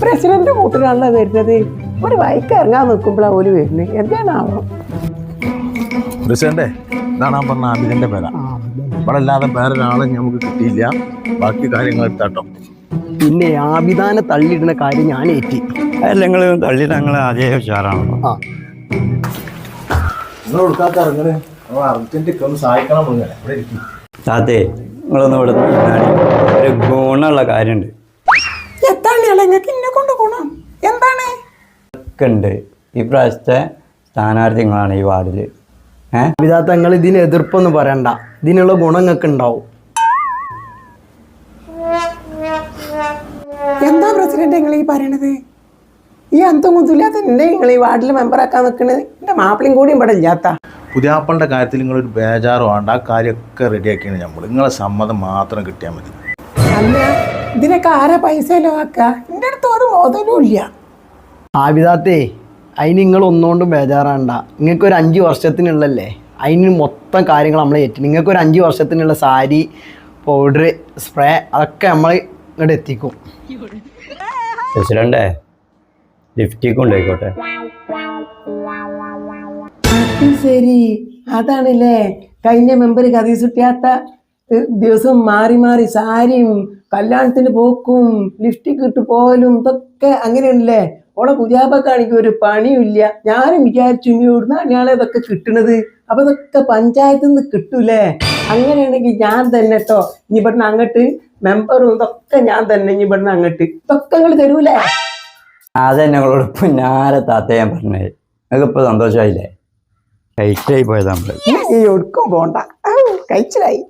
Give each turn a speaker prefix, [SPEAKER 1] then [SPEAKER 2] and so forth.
[SPEAKER 1] President കൂട്ടിലാണല്ലോ വരുന്നത്. ഒരു വൈക്ക് ഇറങ്ങാൻ നിൽക്കുമ്പോഴാണ് ഓല് വരുന്നത്. എന്താണാവോ
[SPEAKER 2] പ്രസിഡന്റെ ഇതാണ് പറഞ്ഞ ആബിദിന്റെ പേരാ. ഇവിടെ അല്ലാതെ വേറൊരാളെ നമുക്ക് കിട്ടിയില്ല. ബാക്കി കാര്യങ്ങൾ എടുത്താട്ടോ.
[SPEAKER 3] പിന്നെ ആബിദാനെ തള്ളിയിടുന്ന കാര്യം ഞാൻ ഏറ്റി.
[SPEAKER 4] അല്ല നിങ്ങൾ തള്ളിയിട്ട് ഞങ്ങൾ അതേ ഉഷാറാണല്ലോ.
[SPEAKER 2] നിങ്ങൾ കൊടുക്കാത്ത ഇറങ്ങണേ അർജന്റ് ഒന്ന് സഹായിക്കണം. ഇവിടെ ഇരിക്കും
[SPEAKER 4] താത്തേ, നിങ്ങളൊന്ന് ഇവിടെ ഒരു ഗുണമുള്ള കാര്യമുണ്ട്.
[SPEAKER 1] എന്താണ്
[SPEAKER 4] ഒക്കെ ഉണ്ട്. ഈ പ്രാവശ്യത്തെ സ്ഥാനാർത്ഥി നിങ്ങളാണ് ഈ വാർഡിൽ.
[SPEAKER 3] ആബിദാത്ത, നിങ്ങൾ ഇതിന് എതിർപ്പൊന്നും പറയണ്ട. ഇതിനുള്ള ഗുണം നിങ്ങൾക്ക് ഉണ്ടാവും.
[SPEAKER 1] എന്താ പ്രസിഡന്റ് നിങ്ങൾ ഈ പറയണത്? ഈ അന്തം കുത്തില്ലാത്ത എന്നെ നിങ്ങൾ ഈ വാർഡിൽ മെമ്പറാക്കാൻ നിൽക്കണത്? എന്റെ മാപ്പിളയും കൂടി ഇവിടെ ഇല്ലാത്ത.
[SPEAKER 2] പുതിയാപ്പളുടെ കാര്യത്തിൽ നിങ്ങളൊരു ബേജാറ് വേണ്ട. ആ കാര്യമൊക്കെ റെഡിയാക്കിയാണ് നമ്മൾ. നിങ്ങളെ സമ്മതം മാത്രം കിട്ടിയാൽ മതി.
[SPEAKER 1] അല്ല, ഇതിനൊക്കെ ആരാ പൈസ ചെലവാക്ക? എൻ്റെ അടുത്ത് ഒരു മുതലും ഇല്ല.
[SPEAKER 3] ആബിദാത്തേ, അതിന് നിങ്ങൾ ഒന്നുകൊണ്ടും ബേജാറാണ്ട. നിങ്ങൾക്കൊരു 5 വർഷത്തിനുള്ളല്ലേ, അതിന് മൊത്തം കാര്യങ്ങൾ നമ്മൾ ഏറ്റി. നിങ്ങൾക്കൊരു 5 വർഷത്തിനുള്ള സാരി, പൗഡർ, സ്പ്രേ അതൊക്കെ നമ്മൾ ഇങ്ങോട്ട് എത്തിക്കും.
[SPEAKER 4] പ്രസിഡന്റേ, ലിഫ്റ്റിക്ക് ഉണ്ടായിക്കോട്ടെ.
[SPEAKER 1] ശരി, അതാണല്ലേ കഴിഞ്ഞ മെമ്പർ കഥീസുട്ടിയാത്ത ദിവസം മാറി മാറി സാരിയും കല്യാണത്തിന് പോക്കും ലിഫ്റ്റിക്ക് ഇട്ട് പോകലും ഇതൊക്കെ അങ്ങനെയാണല്ലേ. ഓളെ പുതിയാപ്പക്കാണെങ്കിൽ ഒരു പണിയില്ല. ഞാനും വിചാരിച്ചു ഇനി ഇവിടുന്നാണ് ഇയാളെ ഇതൊക്കെ കിട്ടണത്. അപ്പൊ ഇതൊക്കെ പഞ്ചായത്തിൽ നിന്ന് കിട്ടൂലേ. അങ്ങനെയാണെങ്കിൽ ഞാൻ തന്നെ കേട്ടോ ഇനി ഇവിടുന്ന് അങ്ങോട്ട് മെമ്പറും ഇതൊക്കെ ഞാൻ തന്നെ. ഇനി ഇവിടുന്ന് അങ്ങോട്ട് ഇതൊക്കെ നിങ്ങൾ തരൂലേ?
[SPEAKER 4] അതെന്നെ ഞങ്ങളോട് ഞാരെ താത്ത ഞാൻ പറഞ്ഞത്. നിങ്ങൾക്ക് ഇപ്പോൾ സന്തോഷമായില്ലേ? കഴിച്ചായി പോയത് നമ്മൾ.
[SPEAKER 1] ഈ ഒടുക്കും പോണ്ട, കഴിച്ചിലായി.